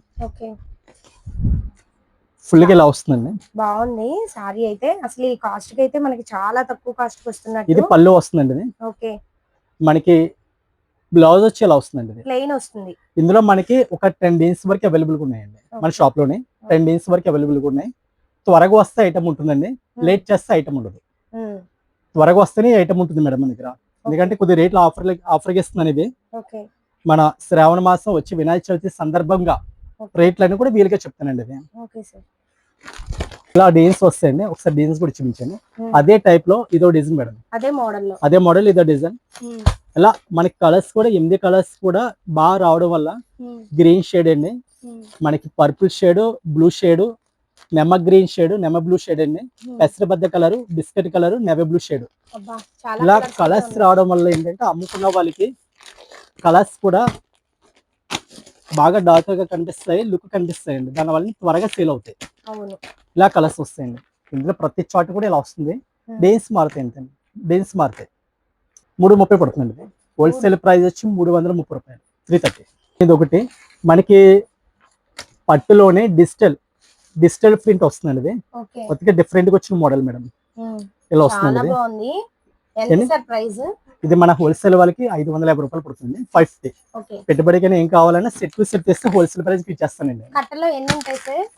ఫుల్ గా ఇలా వస్తుందండి. బాగుంది సారీ అయితే. అసలు ఈ కాస్ట్ కి అయితే మనకి చాలా తక్కువ కాస్ట్ వస్తున్నట్టు. ఇది పళ్ళు వస్తుందండి. ఇది మనకి బ్లౌజ్ వచ్చి ఇలా వస్తుందండి. ఇది ప్లెయిన్ వస్తుంది. ఇందులో మనకి ఒక 10 డేస్ వరకు అవైలబుల్ గా ఉన్నాయండి మన షాప్ లోనే. 10 డేస్ వరకు అవైలబుల్ గా ఉన్నాయి. త్వరగా వస్తే ఐటమ్ ఉంటుందండి, లేట్ చేస్తే ఐటమ్ ఉండదు. త్వరగా వస్తేనే ఐటమ్ ఉంటుంది మేడం మన దగ్గర. ఎందుకంటే కొద్ది రేట్లు ఆఫర్గా ఇస్తున్నాను. ఇది మన శ్రావణ మాసం వచ్చి వినాయక చవితి సందర్భంగా రేట్లన్నీ కూడా వీలుగా చెప్తానండి. ఇది ఇలా డిజైన్స్ వస్తాయండి. ఒకసారి డిజైన్స్ కూడా చూపించండి. అదే టైప్ లో ఇదో డిజైన్ మేడం, అదే మోడల్ ఇదో డిజైన్. ఇలా మనకి కలర్స్ కూడా 8 కలర్స్ కూడా బాగా రావడం వల్ల గ్రీన్ షేడ్ అండి, మనకి పర్పుల్ షేడ్, బ్లూ షేడ్, నెమ గ్రీన్ షేడ్, నెమ బ్లూ షేడ్ అండి, పెసరబద్ద కలర్, బిస్కెట్ కలర్, నెవ బ్లూ షేడ్. ఇలా కలర్స్ రావడం వల్ల ఏంటంటే అమ్ముకున్న వాళ్ళకి కలర్స్ కూడా బాగా డార్క్ గా కనిపిస్తాయి, లుక్ కనిపిస్తాయండి. దానివల్ల త్వరగా సేల్ అవుతాయి. ఇలా కలర్స్ వస్తాయండి. ఇందులో ప్రతి చాట్ కూడా ఇలా వస్తుంది. డేస్ మారుతాయి, ఏంటండి డేస్ మారుతాయి. 330 పడుతుందండి. హోల్సేల్ ప్రైస్ వచ్చి 330 రూపాయలు, 330. ఇది ఒకటి మనకి పట్టులోనే డిజిటల్ ప్రింట్ వస్తుందండి. ఇది కొద్దిగా డిఫరెంట్ గా వచ్చిన మోడల్ మేడం. ఇలా వస్తుంది. ఇది మన హోల్సేల్ వాళ్ళకి 550 రూపాయలు పడుతుంది, 550. పెట్టుబడికైనా ఏం కావాలన్నా సెట్ టు సెట్ తెస్తే హోల్సేల్ ప్రైస్ ఇచ్చేస్తానండి.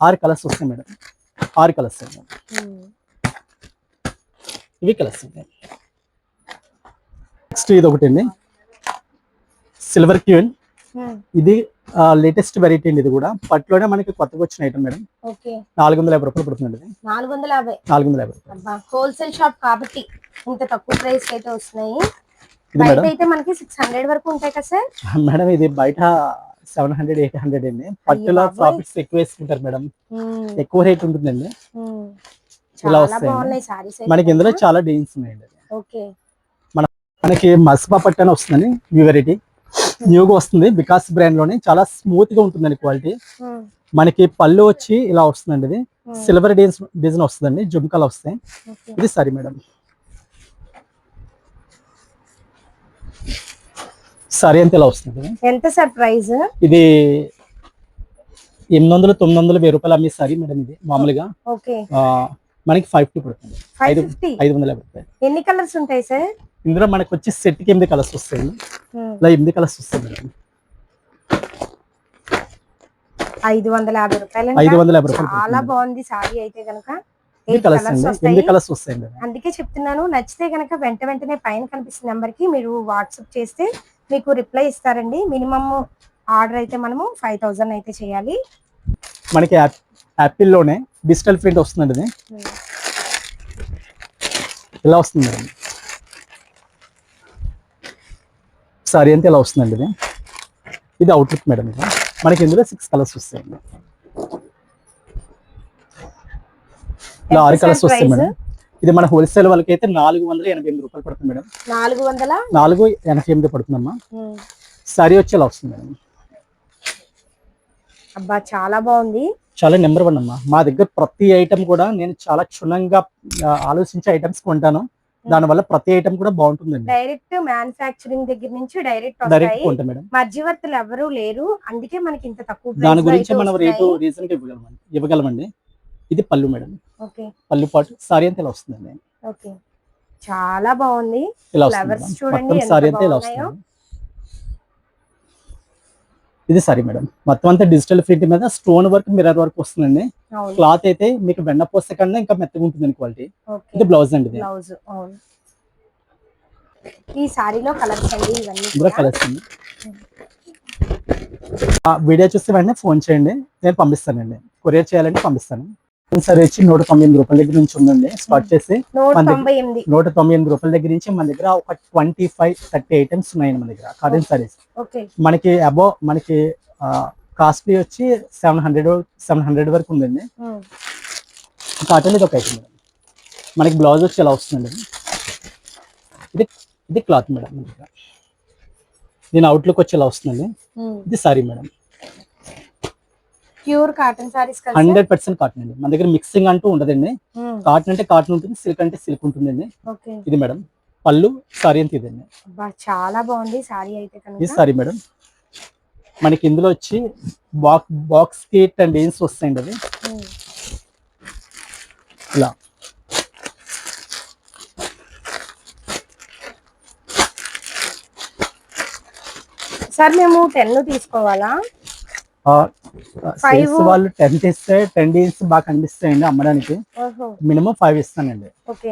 6 కలర్స్ వస్తాయి మేడం, 6 కలర్స్. ఇవి కలర్స్. నెక్స్ట్ ఇది ఒకటి అండి, సిల్వర్ క్యూన్. ఇది లేటెస్ట్ వెరైటీ అండి. ఇది కూడా పట్టులోనే మనకి కొత్తగా వచ్చిన ఐటమ్ మేడం. 450 రూపాయలు పడుతుంది. 450 రూపాయలు హోల్సేల్ షాప్ కాబట్టి ఇంత తక్కువ ప్రైస్ అయితే వస్తున్నాయి. బయట అయితే మనకి 600 వరకు ఉంటాయి కదా సార్? మేడం ఇది బయట 700, 800 అండి. పట్టులో ప్రాఫిట్స్ ఎక్కువ వేసుకుంటారు మేడం, ఎక్కువ రేట్ ఉంటుందండి. ఇలా వస్తాయి మనకి. ఇందులో చాలా డిజైన్స్ ఉన్నాయండి. మనకి మస్బా పట్టు అని వస్తుందండి, న్యూ వెరైటీ, న్యూగా వస్తుంది. వికాస్ బ్రాండ్ లోనే చాలా స్మూత్ గా ఉంటుందండి క్వాలిటీ. మనకి పళ్ళు వచ్చి ఇలా వస్తుందండి. ఇది సిల్వర్ డిజైన్ వస్తుందండి, జుమ్కాలు వస్తాయి. ఇది సరే మేడం. సారీ అంతా ఇలా వస్తుంది. ఎంత సార్ ప్రైస్? ఇది 800, 900, 1000 రూపాయలు అమ్మే సారీ మేడం. ఇది మామూలుగా మనకి 550 పడుతుంది, 550 రూపాయలు. ఎన్ని కలర్స్ ఉంటాయి సార్ ఇందులో? మనకి వచ్చి సెట్ కి 8 కలర్స్ వస్తాయి. ఇలా 8 కలర్స్ వస్తాయి మేడం. 550 రూపాయలు. 550 రూపాయలు. చాలా బాగుంది సారీ అయితే కనుక. 8 కలర్స్ వస్తాయండి. అందుకే చెప్తున్నాను, నచ్చితే కనుక వెంటనే పైన కనిపిస్తున్న నెంబర్ కి మీరు వాట్సాప్ చేస్తే మీకు రిప్లై ఇస్తారండి. మినిమం ఆర్డర్ అయితే మనము 5000 అయితే చేయాలి. మనకి యాపిల్ లోనే డిజిటల్ ప్రింట్ వస్తుందండి. ఇది ఇలా వస్తుంది మేడం. సారీ అంతా ఇలా వస్తుందండి. ఇది అవుట్లుక్ మేడం. ఇది మనకి ఇందులో 6 కలర్స్ వస్తాయండి. ఇలా 6 కలర్స్ వస్తాయి మేడం. ఇది మన హోల్సేల్ వాళ్ళకి అయితే 488 రూపాయలు పడుతుంది మేడం. 488 పడుతుందమ్మా. సారీ వచ్చి ఇలా వస్తుంది మేడం. అబ్బా చాలా బాగుంది, చాలా నెంబర్ 1 అమ్మా. మా దగ్గర ప్రతి ఐటమ్ కూడా నేను చాలా క్షుణ్ణంగా ఆలోచించే ఐటమ్స్ కొంటాను. దానివల్ల ప్రతి ఐటమ్ కూడా బాగుంటుందండి. డైరెక్ట్ మ్యానుఫ్యాక్చరింగ్ దగ్గర నుంచి డైరెక్ట్ డైరెక్ట్ వస్తాయి. కొంటాం మేడం. మధ్యవర్తులు ఎవరు లేరు, అందుకే మనకి ఇంత తక్కువ దాని ప్రైస్ లో గురించి అయితే మనం రేటు వస్తున్నాయి. రీజన్ గా ఇవ్వగలమండి. ఇది పళ్ళు మేడం. ఓకే పళ్ళు పాటు సారీ అంతా ఇలా వస్తుందండి. ఓకే, చాలా బాగుంది. ఇలా వస్తుంది ఫ్లవర్స్ మేడం. చూడండి మొత్తం ఎంత సారీ అంతా ఇలా బాగున్నాయో. వస్తుంది. ఇది సారీ మేడం. మొత్తం అంతా డిజిటల్ ప్రింట్ మీద స్టోన్ వర్క్, మిర్రర్ వర్క్ వస్తుందండి. అవును. క్లాత్ అయితే మీకు వెన్నపూస కన్నా ఇంకా మెత్తగా ఉంటుంది క్వాలిటీ. ఓకే, ఇది బ్లౌజ్ అండి. ఇది బ్లౌజ్. అవును, ఈ సారీలో కలర్స్ అండి ఇవన్నీ ఇందులో కూడా. కలర్స్ అండి. వీడియో చూస్తే వెంటనే ఫోన్ చేయండి, నేను పంపిస్తానండి. కొరియర్ చేయాలంటే పంపిస్తాను. సరే వచ్చి 198 రూపాయల దగ్గర నుంచి ఉందండి. స్టార్ట్ చేసి 198. 198 రూపాయల దగ్గర నుంచి మన దగ్గర ఒక 25-30 ఐటమ్స్ ఉన్నాయండి మన దగ్గర కాటన్ సారీస్. ఓకే, మనకి అబౌవ్ మనకి కాస్ట్లీ వచ్చి 700 వరకు ఉందండి. కాటన్ ఇది ఒక ఐటమ్ మేడం. మనకి బ్లౌజ్ వచ్చి ఇలా వస్తుందండి. ఇది ఇది క్లాత్ మేడం. మన దగ్గర దీని అవుట్లుక్ వచ్చి ఇలా వస్తుందండి. ఇది sorry madam. Pure cotton saris 100% cotton అండి. మన దగ్గర మిక్సింగ్ అంటూ ఉండదండి. కాటన్ అంటే కాటన్ ఉంటుంది, సిల్క్ అంటే సిల్క్ ఉంటుందండి. ఓకే, ఇది మేడం పళ్ళు, సారీ అంతా ఇదండి. చాలా బాగుంది సారీ అయితే కనుక. ఇది సారీ మేడం. మనకి ఇందులో వచ్చి బాక్స్ కి 10 డిజైన్స్ వస్తాయండి. అది ఇలా సార్ మేము 10 తీసుకోవాలా? సేల్స్ వాళ్ళు 10 ఇస్తే 10 డిజైన్స్ బాగా కనిపిస్తాయండి అమ్మడానికి. మినిమం 5 ఇస్తానండి.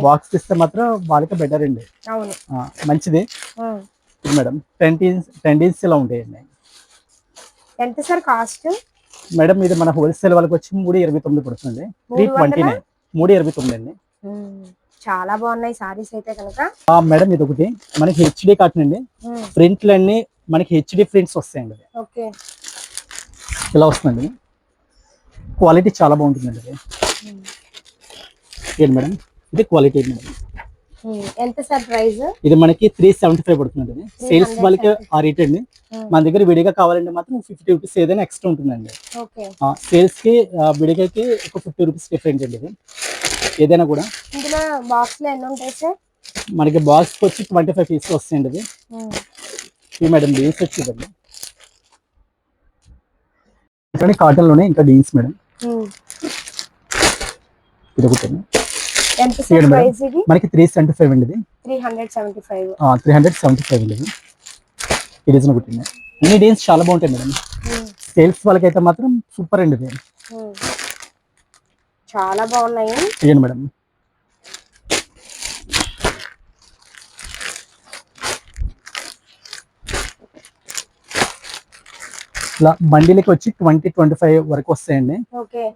బాక్స్ ఇస్తే మాత్రం వాళ్ళకి బెటర్ అండి. అవును, మంచిది మేడం. 10 డిజైన్స్ ఇలా ఉంటాయండి. ఎంత సార్ కాస్ట్? మేడం ఇది మన హోల్సేల్ వాళ్ళకి వచ్చి 329 పడుతుంది. 329 329 అండి. చాలా బాగున్నాయి సారీస్ అయితే కనుక. మేడం ఇది ఒకటి మనకి హెచ్డి కాటన్ అండి. ప్రింట్లు అన్ని మనకి హెచ్డి ప్రింట్స్ వస్తాయండి. ఓకే, ఇలా వస్తుందండి. క్వాలిటీ చాలా బాగుంటుందండి. ఇది ఏంటి మేడం, ఇది క్వాలిటీ మేడం. ఎంత సార్ ప్రైస్? ఇది మనకి 375 పడుతుందండి. సేల్స్ వాళ్ళకి ఆ రేట్ అండి. మన దగ్గర విడిగా కావాలంటే మాత్రం 50 రూపీస్ ఏదైనా ఎక్స్ట్రా ఉంటుందండి. సేల్స్ కి విడిగాకి ఒక 50 రూపీస్ డిఫరెంట్ అండి. ఇది ఏదైనా కూడా. ఇందులో బాక్స్ లో ఎన్ని ఉంటాయి సార్? మనకి బాక్స్ వచ్చి 25 పీసెస్ వస్తాయండి. ఇది ఇది మేడం డీన్స్ వచ్చిందండి. కాటన్ లోనే ఇంకా డీన్స్ మేడం. ఇది ఒకటి ఎంత సార్ ప్రైస్? ఇది మనకి 375 అండి. ఇది 375. 375 అండి. ఈ డిజైన్ ఒకటి. అన్ని డిజైన్స్ చాలా బాగుంటాయి మేడం. సేల్స్ వాళ్ళకి అయితే మాత్రం సూపర్ అండి. ఇది చాలా బాగున్నాయి. ఇదేంటి మేడం, ఇలా బండిలకి వచ్చి 20-25 వరకు వస్తాయండి.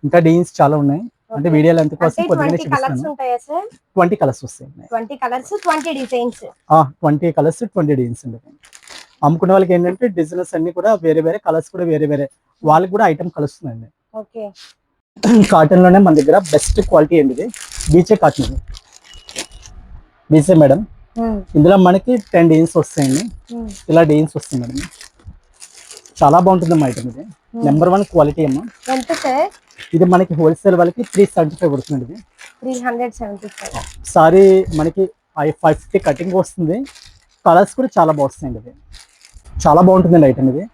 ఇంకా డిజైన్స్ చాలా ఉన్నాయి. అంటే వీడియోలో ఎంత కోసం కొద్దిగానే చూపిస్తాను. 20 కలర్స్ వస్తాయి. 20 కలర్స్ 20 డిజైన్స్. 20 కలర్స్ 20 డిజైన్స్ అండి. అమ్ముకునే వాళ్ళకి ఏంటంటే డిజైన్స్ అన్ని కూడా వేరే వేరే కలర్స్ కూడా వేరే వేరే వాళ్ళకి కూడా ఐటమ్ కలుస్తుందండి. ఓకే, కాటన్ లోనే మన దగ్గర బెస్ట్ క్వాలిటీ అండి. ఇది బీచే కాటన్. బీచే మేడం. ఇందులో మనకి 10 డిజైన్స్ వస్తాయండి. ఇలా డిజైన్స్ వస్తాయి మేడం. చాలా బాగుంటుందమ్మా ఐటమ్. ఇది నెంబర్ 1 క్వాలిటీ అమ్మా. ఎంత సార్? ఇది మనకి హోల్సేల్ వాళ్ళకి 375 పడుతుంది. ఇది 375. సారీ మనకి 550 కటింగ్ వస్తుంది. కలర్స్ కూడా చాలా బాగుస్తాయండి. ఇది చాలా బాగుంటుందండి ఐటమ్. ఇది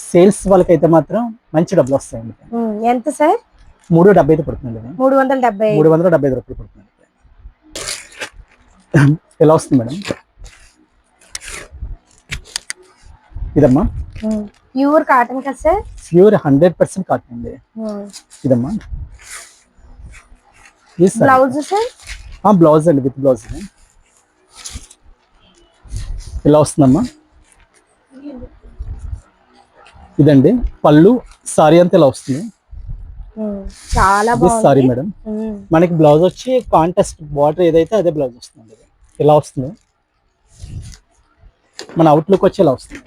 సేల్స్ వాళ్ళకి అయితే మాత్రం మంచి డబ్బులు వస్తాయండి. ఎంత సార్? 375 పడుతుంది. 375 రూపాయలు పడుతుంది. ఎలా వస్తుంది మేడం? ఇదమ్మా ప్యూర్ కాటన్ కదా సార్? ప్యూర్ 100% కాటన్ అండి. ఇదమ్మా బ్లౌజ్ సార్? బ్లౌజ్ అండి, విత్ బ్లౌజ్. ఇలా వస్తుందమ్మా. ఇదండి పళ్ళు, సారీ అంతా ఇలా వస్తుంది. చాలా బాగుంది సారీ మేడం. మనకి బ్లౌజ్ వచ్చి కాంట్రాస్ట్ బార్డర్ ఏదైతే అదే బ్లౌజ్ వస్తుంది. ఇలా వస్తుంది. మన అవుట్లుక్ వచ్చి ఇలా వస్తుంది.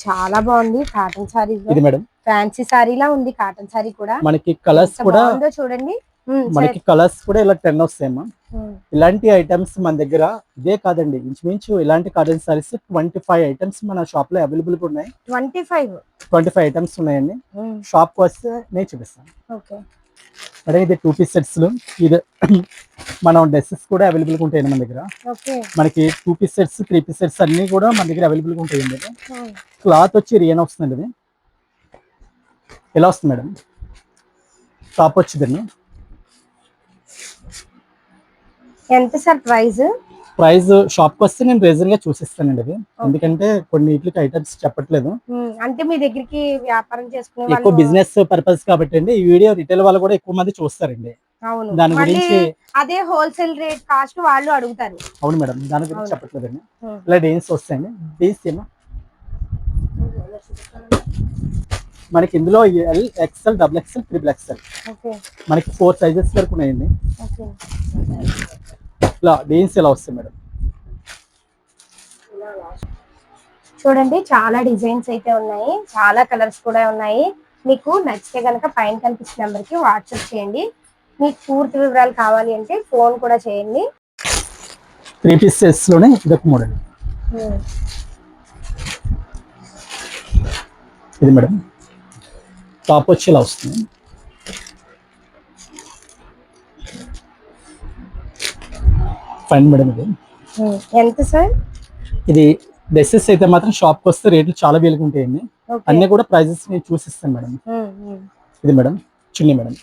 చాలా బాగుంది కాటన్ సారీ. ఇది మేడం ఫ్యాన్సీ సారీలా ఉంది కాటన్ సారీ కూడా. మనకి కలర్స్ కూడా చూడండి. మనకి కలర్స్ కూడా ఇలా 10 వస్తాయమ్మా. ఇలాంటి ఐటమ్స్ మన దగ్గర ఇదే కాదండి, ఇంచుమించు ఇలాంటి కాటన్ సారీస్ 25 ఐటమ్స్ మన షాప్ లో అవైలబుల్ గా ఉన్నాయి. 25 ఐటమ్స్ ఉన్నాయండి. షాప్ కి వస్తే నేను చూపిస్తాను. ఓకే. మేడం ఇది 2 పీస్ సెట్స్ ఇది మనం డ్రెస్సెస్ కూడా అవైలబుల్ గా ఉంటాయండి మన దగ్గర. ఓకే. మనకి 2 పీస్ సెట్స్ 3 పీస్ సెట్స్ అన్ని కూడా మన దగ్గర అవైలబుల్ గా ఉంటాయండి. క్లాత్ వచ్చి రియన్ వస్తుందండి. ఇది ఎలా వస్తుంది మేడం? టాప్ వచ్చిందండి. ఎంత సార్ ప్రైస్? ప్రైస్ షాప్ కి వస్తే నేను రీజన్ గా చూసిస్తానండి అది, ఎందుకంటే కొన్ని వీటికి ఐటమ్స్ చెప్పట్లేదు. అంటే మీ దగ్గరికి వ్యాపారం చేసుకునే ఎక్కువ బిజినెస్ పర్పస్ కాబట్టి అండి ఈ వీడియో రిటైల్ వాళ్ళు కూడా ఎక్కువ మంది చూస్తారండి. అవును, దాని గురించి అదే హోల్సేల్ రేట్ కాస్ట్ వాళ్ళు అడుగుతారు. అవును మేడం, దాని గురించి చెప్పట్లేదండి. ఇలా డీన్స్ వస్తాయండి. డీన్స్ ఏమో మనకి ఇందులో L, XL, double XL, triple XL మనకి 4 సైజెస్ వరకు ఉన్నాయండి. ఇలా డీన్స్ ఎలా వస్తాయి మేడం? చూడండి చాలా డిజైన్స్ అయితే ఉన్నాయి, చాలా కలర్స్ కూడా ఉన్నాయి. మీకు నచ్చితే కనుక పైన కనిపిస్తున్న నెంబర్ కి వాట్సాప్ చేయండి. మీకు పూర్తి వివరాలు కావాలి అంటే ఫోన్ కూడా చేయండి. 3 పీస్ సెట్స్ లోనే ఇదొక మోడల్. ఇది మేడం టాప్ వచ్చి ఇలా వస్తుంది. Fine madam. ఇది ఎంత సార్? ఇది డ్రెస్సెస్ అయితే మాత్రం షాప్ కి వస్తే రేట్లు చాలా వేలుగా ఉంటాయండి. అన్ని కూడా ప్రైజెస్ నేను చూసిస్తాను మేడం. ఇది మేడం చున్నీ మేడం.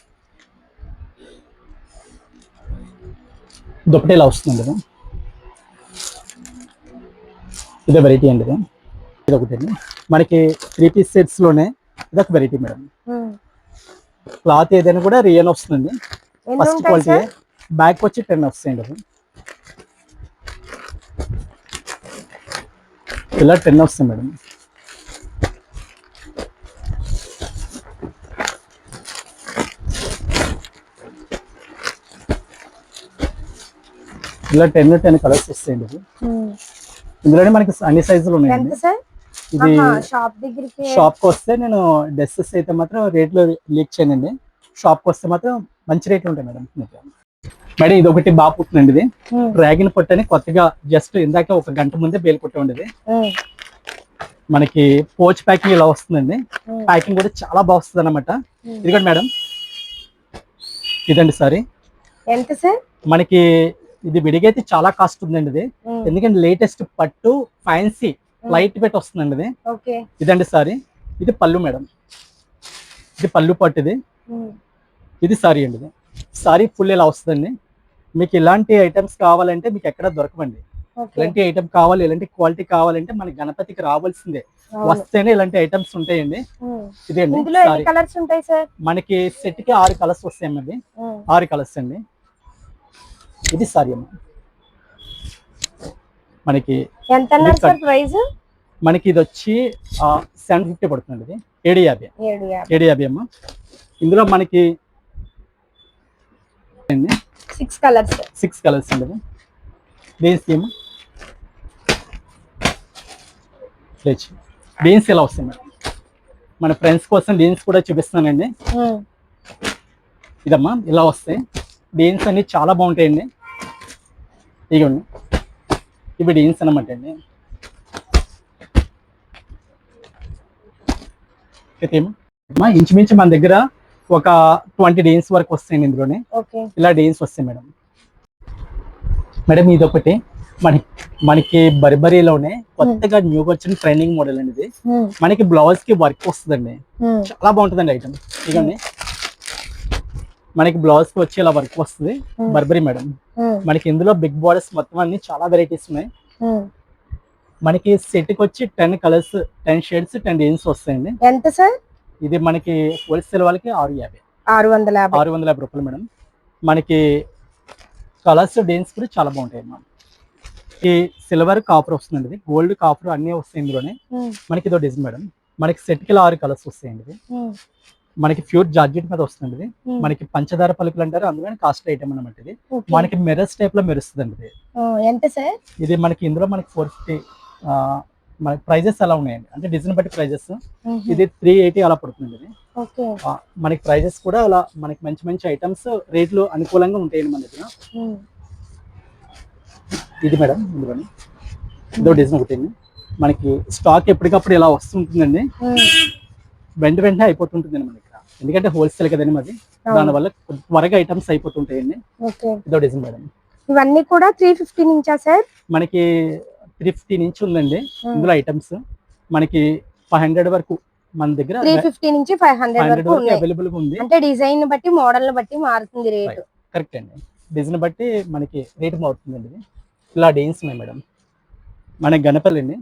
దుప్పటి ఇలా వస్తుంది మేడం. ఇదే వెరైటీ అండి. ఇది ఒకటి అండి. మనకి 3 పీస్ సెట్స్ లోనే ఇదొక వెరైటీ మేడం. క్లాత్ ఏదైనా కూడా రియన్ వస్తుంది. First quality. బ్యాక్ వచ్చి 10 వస్తాయండి. అది ఇలా 10 వస్తాయి మేడం. ఇలా 10 కలర్స్ వస్తాయండి. ఇది ఇందులోనే మనకి అన్ని సైజులు ఉన్నాయండి. ఇది షాప్ కి వస్తే నేను డ్రెస్సెస్ అయితే మాత్రం రేట్లు లీక్ చేయనండి. షాప్ కి వస్తే మాత్రం మంచి రేట్లు ఉంటాయి మేడం. మేడం ఇది ఒకటి బాగా పుట్టినండి. ఇది డ్రాగన్ పొట్టు అని కొత్తగా జస్ట్ ఇందాక 1 గంట ముందే బేలు పుట్టి ఉండేది. మనకి పోచ్ ప్యాకింగ్ ఇలా వస్తుందండి. ప్యాకింగ్ కూడా చాలా బాగా వస్తుంది అనమాట. ఇదిగోండి మేడం, ఇదండి సారీ. ఎంత సార్? మనకి ఇది విడిగా అయితే చాలా కాస్ట్ ఉందండి. ఇది ఎందుకంటే లేటెస్ట్ పట్టు ఫ్యాన్సీ లైట్ పెట్టి వస్తుందండి. ఇది ఇదండి సారీ. ఇది పళ్ళు మేడం. ఇది పళ్ళు పట్టు. ఇది సారీ అండి. ఇది సారీ ఫుల్ ఇలా వస్తుందండి. మీకు ఇలాంటి ఐటమ్స్ కావాలంటే మీకు ఎక్కడ దొరకవండి. ఇలాంటి ఐటమ్ కావాలి, ఇలాంటి క్వాలిటీ కావాలంటే మన గణపతికి రావాల్సిందే, వస్తేనే ఇలాంటి ఐటమ్స్ ఉంటాయండి. ఇదేండి మనకి సెట్ కి 6 కలర్స్ వస్తాయండి. 6 కలర్స్ అండి. ఇది సారీ అమ్మ. మనకి మనకి ఇది వచ్చి 750 పడుతుంది. ఇది 750 అమ్మ. ఇందులో మనకి 6 కలర్స్ అండి. డీన్స్ ఎలా వస్తాయి మేడం? మన ఫ్రెండ్స్ కోసం డీన్స్ కూడా చూపిస్తానండి. ఇదమ్మా ఇలా వస్తాయి. డీన్స్ అన్ని చాలా బాగుంటాయండి. ఇదిగోండి, ఇవి డీన్స్ అన్నమాట అండి. ఇంచుమించు మన దగ్గర ఒక 20 డీన్స్ వరకు వస్తాయండి. ఇందులోనే ఇలా డీన్స్ వస్తాయి మేడం. మేడం ఇది ఒకటి మనకి బర్బరీలోనే కొత్తగా న్యూగా వచ్చిన ట్రైనింగ్ మోడల్ అండి. ఇది మనకి బ్లౌజ్ కి వర్క్ వస్తుందండి. చాలా బాగుంటుందండి ఐటమ్. ఇదిగోండి మనకి బ్లౌజ్ కి వచ్చి ఇలా వర్క్ వస్తుంది. Burberry madam. మనకి ఇందులో బిగ్ బార్డర్స్ మొత్తం అన్ని చాలా వెరైటీస్ ఉన్నాయి. మనకి సెట్ కి వచ్చి 10 కలర్స్ 10 షేడ్స్ 10 డిజైన్స్ వస్తాయండి. ఎంత సార్? ఇది మనకి హోల్సేల్ వాళ్ళకి 650 రూపాయలు మేడం. మనకి కలర్స్ డిజైన్స్ కూడా చాలా బాగుంటాయి మేడం. ఈ సిల్వర్ కాపర్ వస్తుందండి. గోల్డ్ కాపర్ అన్ని వస్తాయి ఇందులోనే. మనకి ఇదో డిజైన్ మేడం. మనకి సెట్ కి 6 కలర్స్ వస్తాయండి. మనకి ప్యూర్ జార్జెట్ మీద వస్తుంది. మనకి పంచదార పలుకులు అంటారు, అందుకని కాస్ట్ ఐటమ్ అనమాట. ఇది మనకి మిర్రర్స్ టైప్ లో మెరుస్తుంది. ఎంత సార్? ఇది మనకి ఇందులో మనకి 450 మనకి ప్రైజెస్ అలా ఉన్నాయండి. అంటే డిజైన్ బట్టి ప్రైజెస్. ఇది 380 అలా పడుతుంది. ఇది మనకి ప్రైజెస్ కూడా అలా మనకి మంచి మంచి ఐటమ్స్ రేట్లు అనుకూలంగా ఉంటాయండి మన దగ్గర. ఇది మేడం ఇందులోని ఇదో డిజైన్ ఒకటి. మనకి స్టాక్ ఎప్పటికప్పుడు ఇలా వస్తుంటుందండి. వెంటనే అయిపోతుంటుంది మన దగ్గర. ఎందుకంటే హోల్సేల్ కదండి మాది, దానివల్ల త్వరగా ఐటమ్స్ అయిపోతుంటాయండి. ఓకే. ఇదో డిజైన్ మేడం. ఇవన్నీ కూడా 350 నుంచా సార్? మనకి 350 నుంచి ఉందండి. ఇందులో ఐటమ్స్ మనకి 500 వరకు మన దగ్గర 350 నుంచి 500 వరకు ఉన్నాయి. అవైలబుల్ గా ఉంది. అంటే డిజైన్ బట్టి మోడల్ బట్టి మారుతుంది రేటు. కరెక్ట్ అండి. డిజైన్ బట్టి మనకి రేట్ మారుతుందండి. ఇలా డిజైన్స్ ఉన్నాయి మేడం. మన గణపతి అండి.